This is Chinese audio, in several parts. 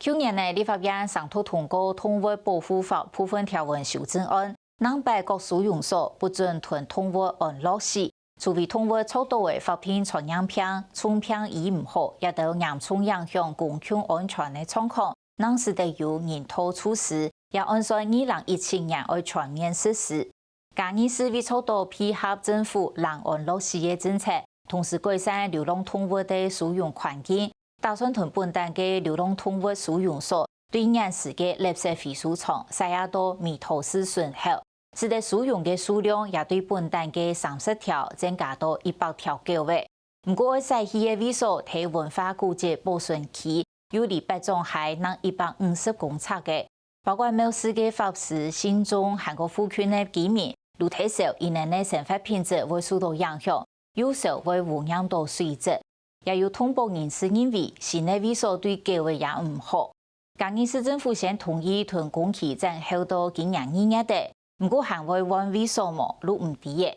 去年呢，立法院上头通过《动物保护法》部分条文修正案，让白各收容所不准囤动物安乐死，除非动物操作的发病传染病、冲病医唔好，也都严重影响公共安全的状况，让是得有人道措施，也按照2017年要全面实施。嘉义市为操作配合政府让安乐死的政策，同时改善流浪动物的收容环境。打算同本地嘅流浪动物收容所对岩石嘅垃圾回收厂采下到弥陀市顺后，使得收容嘅数量也对本地嘅30条增加到100条狗位。不過西區嘅位所喺文化古蹟保存區有離北中海能150公尺嘅，包括某市嘅法師、信眾、韓國附近嘅居民，如睇受伊人嘅生活品質會受到影響，有時會污染到水質。也有通報人士認為，新的位所對狗嘅也唔好。嘉義市政府先同意屯工期整後到今年2月底，不過還會換位所冇錄唔低嘅。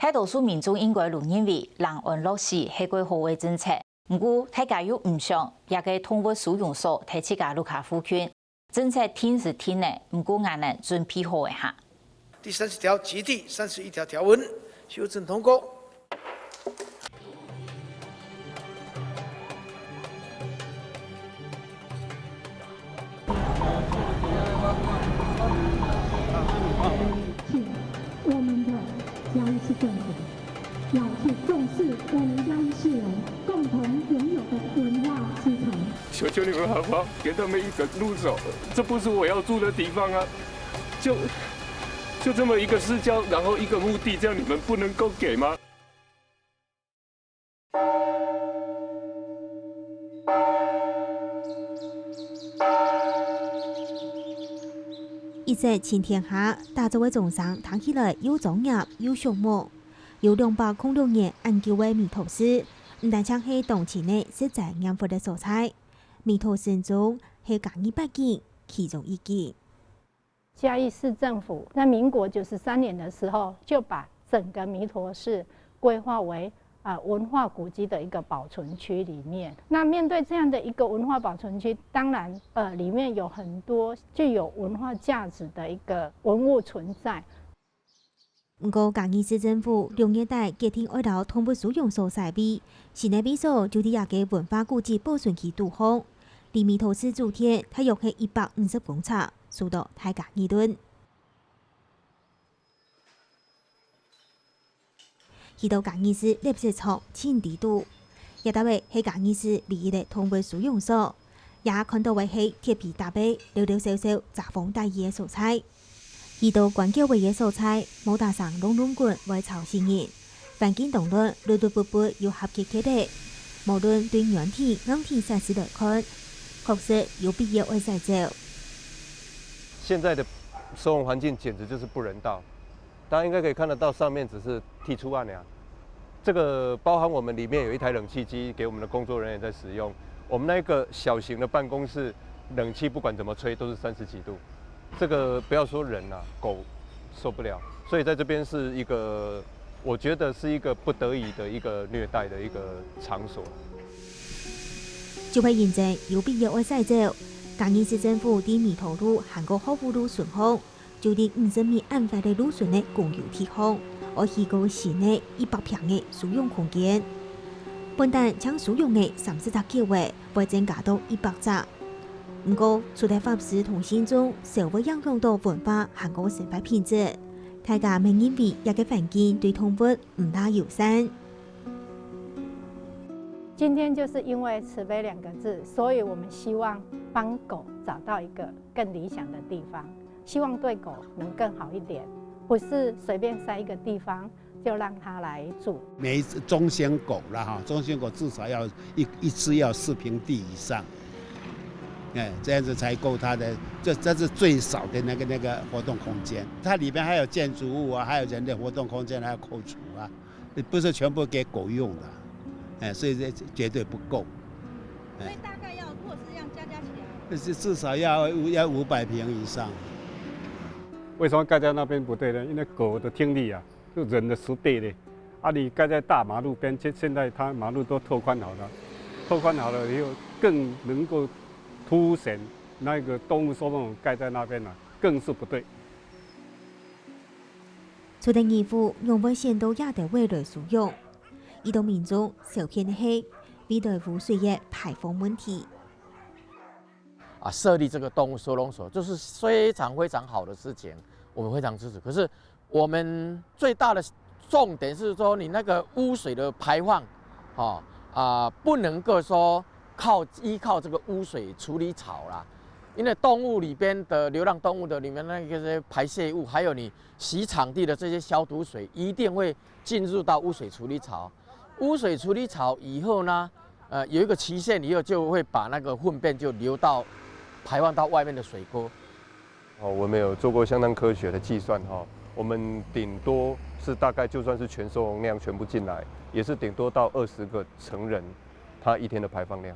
大多數民眾應該都認為，讓安樂死係個好嘅政策，不過大家又唔想，也個動物收容所喺自家樓下附近，政策聽是聽嘅，不過我哋準備好一下。第30條及第31條條文修正通過。我们的嘉义市政府要去重视我们嘉义市人共同拥有的文化资产。求求你们好不好，给他们一个入手，这不是我要住的地方啊！就这么一个市郊，然后一个墓地，这样你们不能够给吗？一隻晴天下，大洲嘅眾生睇起來又莊嚴又祥和。有206年研究嘅彌陀寺，唔單止係當前嘅實在嚴復嘅所在。彌陀寺中係嘉義8景其中一景。嘉義市政府在民國93年的時候，就把整個彌陀寺規劃為文化古蹟的一個保存區裡面。那面對這樣的一個文化保存區，當然裡面有很多具有文化價值的一個文物存在。不過嘉義市政府2月底決定愛到動物收容所設備，新的位所就喺個文化古蹟保存區度方，離彌陀寺主體大約係150公尺，數到大家議論。去到嘉義市垃圾場清地度，也當為係嘉義市唯一的動物收容所，也看到為係鐵皮搭背、溜溜少少、雜風大意嘅所在。去到關腳位嘅所在，冇搭上龍龍棍為潮市人，環境當中綠綠卜卜又合結結的，無論對軟體、硬體設施來看，確實有必要愛再造。現在的收容環境簡直就是不人道。大家應該可以看得到，上面只是剔出案呀。這個包含我們裡面有一台冷氣機給我們的工作人員在使用。我們那個小型的辦公室，冷氣不管怎麼吹都是30幾度。這個不要說人啦，狗受不了。所以在這邊是一個，我覺得是一個不得已的一個虐待的一個場所。就係現在有必要愛再造。嘉義市政府喺彌陀路、韓國後福路順風。就喺50米安排的路線的公有地方，而起個新的100平的收容空間。本單將收容的30隻狗位會增加到100隻。不過，除了法師同信眾，社會影響到文化和個生活品質，大家明認為一個環境對動物唔大友善。今天就是因為慈悲2個字，所以我們希望幫狗找到一個更理想的地方。希望對狗能更好一點，不是隨便塞一個地方就讓它來住。每一隻中型狗啦哈，中型狗至少要一隻要4平地以上，這樣子才夠它的，這是最少的那個活動空間。它裡面還有建築物啊，還有人的活動空間，還要扣除啊，不是全部給狗用的，所以這絕對不夠。所以大概要，如果是這樣加起來，至少要500平以上。為什麼蓋在那邊不對呢？因為狗的聽力啊，是人的10倍的。你蓋在大馬路邊，現在它馬路都拓寬好了，拓寬好了以後更能夠凸显那个动物收容所盖在那边了，更是不对。除了义务用危险都也得为了使用，移动民众受骗的是面对污水的排放问题。设立这个动物收容所就是非常非常好的事情，我们非常支持。可是我们最大的重点是说，你那个污水的排放，不能够说依靠这个污水处理槽啦，因为动物里边的流浪动物的里面那些排泄物，还有你洗场地的这些消毒水，一定会进入到污水处理槽。污水处理槽以后呢，有一个期限以后，就会把那个粪便就排放到外面的水沟。我们有做过相当科学的计算我们顶多是大概就算是全收容量全部进来，也是顶多到20个成人他一天的排放量。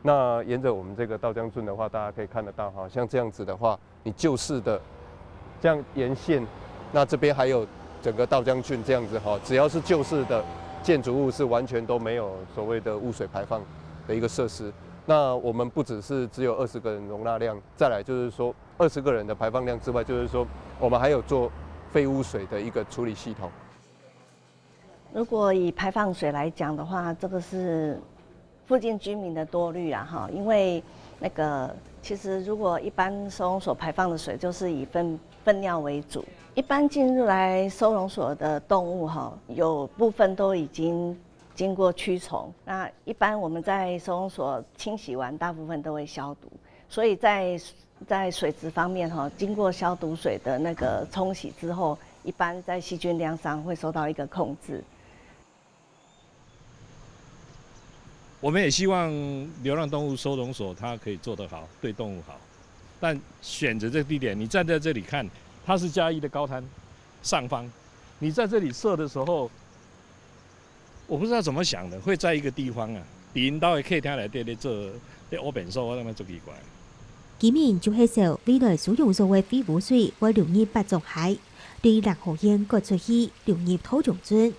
那沿着我们这个稻江圳的话，大家可以看得到像这样子的话，你旧式的这样沿线，那这边还有整个稻江圳这样子只要是旧式的建筑物是完全都没有所谓的污水排放的一个设施。那我们不只有20个人容纳量，再来就是说20个人的排放量之外，就是说我们还有做废污水的一个处理系统。如果以排放水来讲的话，这个是附近居民的多虑啦因为那个其实如果一般收容所排放的水就是以粪尿为主，一般进入来收容所的动物有部分都已经经过驱虫，那一般我们在收容所清洗完，大部分都会消毒，所以在水质方面经过消毒水的那个冲洗之后，一般在细菌量上会受到一个控制。我们也希望流浪动物收容所它可以做得好，对动物好，但选择这个地点，你站在这里看，它是嘉义的高滩上方，你在这里设的时候，我不知道怎么想的，会在一个地方引导的客厅来在做在乌便所，我他妈做奇怪。居民就係受未來使用所謂廢污水會流入北中海，對藍河縣各出去流入土中圳。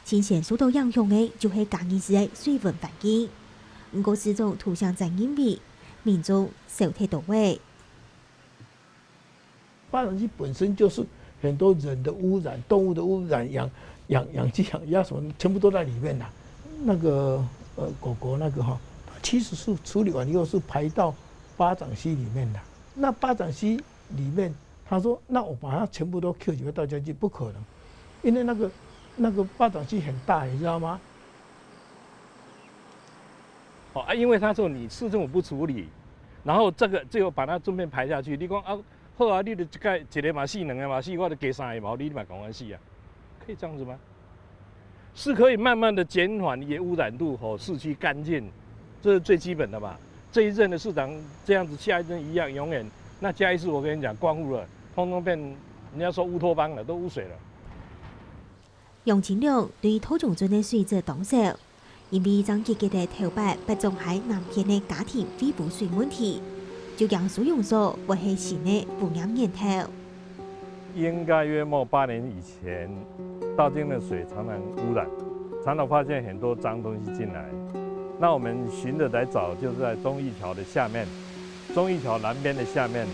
前線受到影響嘅就係嘉義市嘅水文環境，不過始終互相在因為民眾受太到位。发展区本身就是很多人的污染、动物的污染、养鸡、养鸭什么，全部都在里面啦。那个狗那个其实是处理完以后是排到巴掌溪里面的。那巴掌溪里面，他说那我把它全部都 Q 几个到家去，不可能，因为那个巴掌溪很大，你知道吗？因为他说你市政府不处理，然后这个就把它顺便排下去。你讲好啊，你就一个嘛死，两个嘛死，我就加3个嘛，你嘛讲完死啊，可以这样子吗？是可以慢慢的减缓一些污染度市区干净，这是最基本的吧。这一任的市长这样子，下一任一样，永远那嘉义市我跟你讲，光污了，通通变人家说乌托邦了，都污水了。杨清良對土中圳的水質當受，因為將結結的頭擺北中海南邊的家庭廢污水問題，就讓收容所為係新的污染源頭。應該約莫8年以前，稻江的水常常污染，常常發現很多髒東西進來。那我們循着來找，就是在忠義橋的下面，忠義橋南邊的下面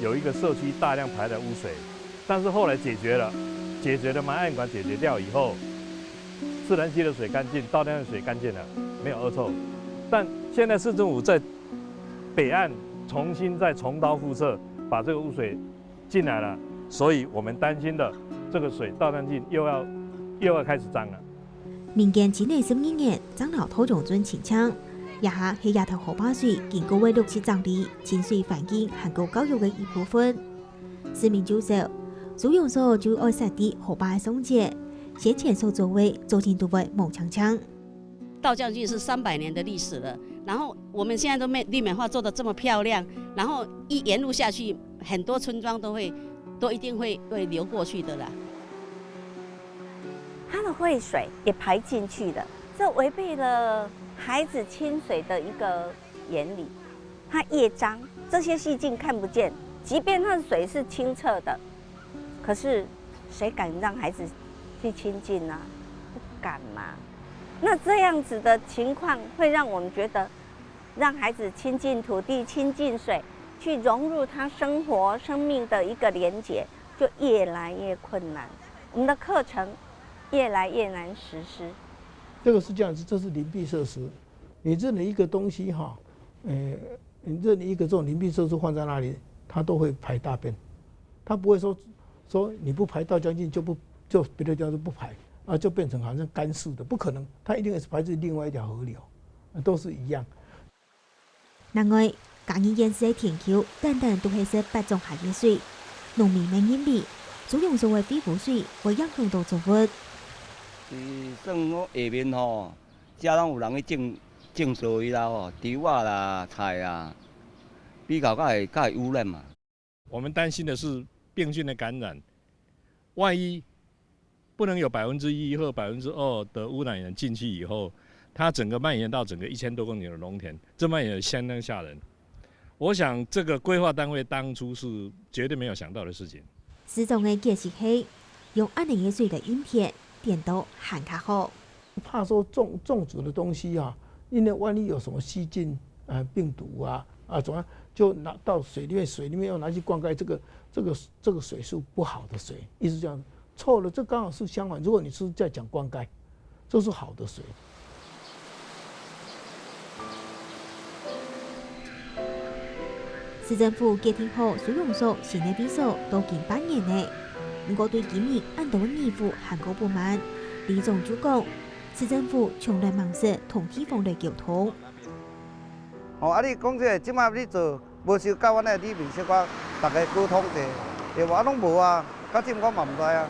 有一個社區大量排的污水，但是後來解決了埋岸管解決掉以後，自然溪的水乾淨，稻江的水乾淨了，沒有惡臭。但現在市政府在北岸重新再重蹈覆轍，把這個污水進來了，所以我們擔心的這個水稻江徑又要開始髒了。民間今年12年漲到土中圳清腔，也下係亞頭河壩水經過為60公里清水環境涵蓋教育的一部分。市民就說，收容所就愛設啲河壩送節，先前所作為做進度為猛強強。稻江徑是300年的歷史了，然後我們現在都綠美化做得這麼漂亮，然後一沿路下去，很多村莊都一定會流過去的啦。它的廢水也排進去的，這違背了孩子親水的一個原理。它越髒，這些細菌看不見，即便它的水是清澈的，可是誰敢讓孩子去親近呢？不敢嘛。那這樣子的情況會讓我們覺得让孩子亲近土地、亲近水，去融入他生活、生命的一个连结，就越来越困难。我们的课程越来越难实施。这个是这样子，这是邻避设施。你任何一个东西哈，你任何一个这种邻避设施放在那里，它都会排大便，它不会说你不排到将近就别的地方就不排啊，就变成好像干式的，不可能，它一定是排至另外一条河流，都是一样。另外，嘉义县市的田丘单单都係設8種下嘅水，農民們認為主用所謂非污水會影響到作物。算我下面吼，遮拢有人去種水啦吼，稻啊啦、菜啊，比較較會污染嘛。我們擔心的是病菌的感染，萬一不能有1%或2%的污染源進去以後，它整個蔓延到整個1000多公頃的農田，這蔓延相當嚇人。我想這個規劃單位當初是絕對沒有想到的事情。市長的解釋係用安寧嘅水來陰田，點都還較好。怕說種植的東西啊，因為萬一有什麼細菌病毒啊怎麼樣，就拿到水裡面要拿去灌溉，這個水是不好的水，意思這樣錯了，這剛好是相反。如果你是在講灌溉，這是好的水。市政府決定好水用所新的比數都近8年內，不過對今年按到義務韓國不滿，李總主講，市政府從來忙說同地方來溝通。你講這即馬你做無想交阮個裡面小可大家溝通者，但我攏無啊，到今我嘛唔知啊。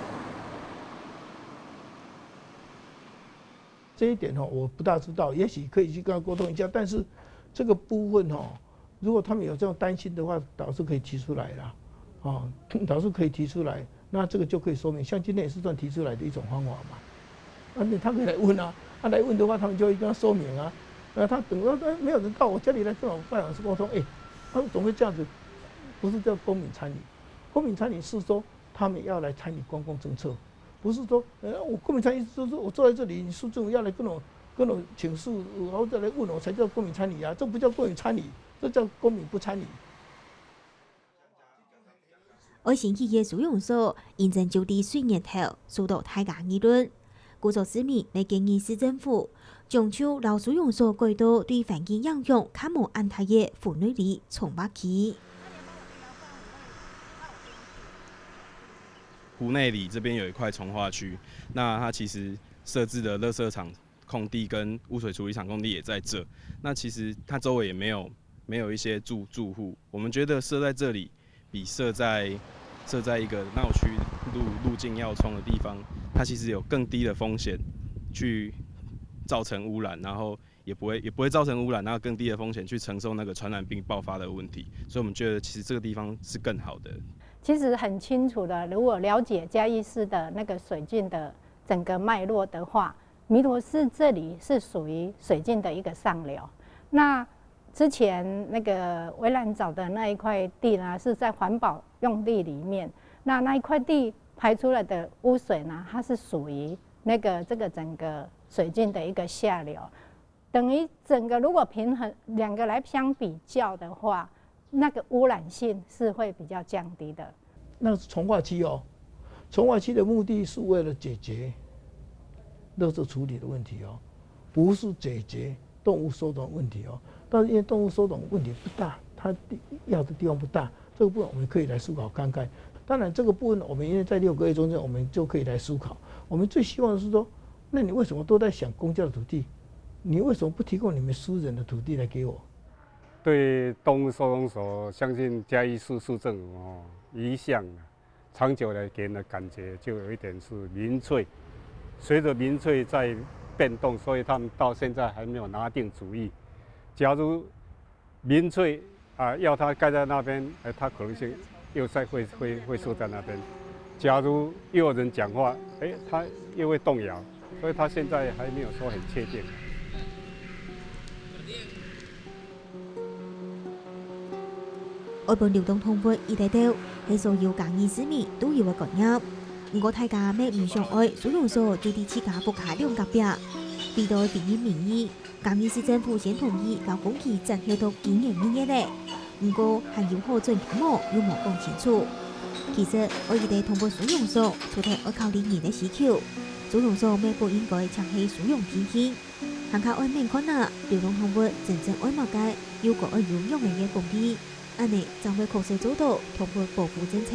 這一點我不大知道，也許可以去跟他溝通一下，但是這個部分如果他們有這種擔心的話，導師可以提出來啦，導師可以提出來，那這個就可以說明，像今天也是算提出來的一種方法嘛。他可以來問啊，來問的話，他們就會跟他說明啊。他等到沒有人到我家裡來跟我辦公室溝通，他總會這樣子，不是叫公民參與，公民參與是說他們要來參與公共政策，不是說我公民參與就是我坐在這裡，你市政府要來跟我請示，然後再來問我才叫公民參與啊，這不叫公民參與。這叫公民不參與。愛新起嘅水用所，現正就地水源頭受到大家議論。故作市民嚟建議市政府將將老水用所改到對環境影響較無安大嘅婦女里重劃區。湖內里這邊有一塊重劃區，那它其實設置的垃圾場空地跟污水處理廠空地也在這，那其實它周圍也沒有一些住戶，我們覺得設在這裡比設在一個鬧區路徑要衝的地方，它其實有更低的風險去造成污染，然後也不會造成污染，然後更低的風險去承受那個傳染病爆發的問題，所以我們覺得其實這個地方是更好的。其實很清楚的，如果了解嘉義市的那個水圳的整個脈絡的話，彌陀寺這裡是屬於水圳的一個上流，那之前那個圍欄找的那一塊地呢，是在環保用地裡面。那一塊地排出來的污水呢，它是屬於這個整個水圳的一個下流。等於整個如果平衡兩個來相比較的話，那個污染性是會比較降低的。那是重劃區哦，重劃區的目的是為了解決垃圾處理的問題哦，不是解決動物收容問題哦。但是因為動物收容問題不大，它要的地方不大，這個部分我們可以來思考看看。當然，這個部分我們因為在6個月中間，我們就可以來思考。我們最希望的是說，那你為什麼都在想公家的土地？你為什麼不提供你們私人的土地來給我？對動物收容所，相信嘉義市市政府一向長久來給人的感覺就有一點是民粹。隨着民粹在變動，所以他們到現在還沒有拿定主意。假如民粹要它蓋在那邊，它可能性又再會設在那邊。假如又有人講話，它又會動搖，所以它現在還沒有說很確定。外部流動動物一大堆，係所有嘉義市民都有嘅概念。不過大家咩唔想愛水用所就地自家不卡兩隔壁，为到第一名义，江义市政府先同意到工期暂后到今年2月嘞。不过还有好准条目又冇讲清楚。其实我哋通过使用所，除咗要考虑人的需求，使用所每不应该强系使用天气。行靠外面看啊，流动动物真正爱冇解，要个爱有用嘅嘢工地，安尼才会确实做到动物保护政策。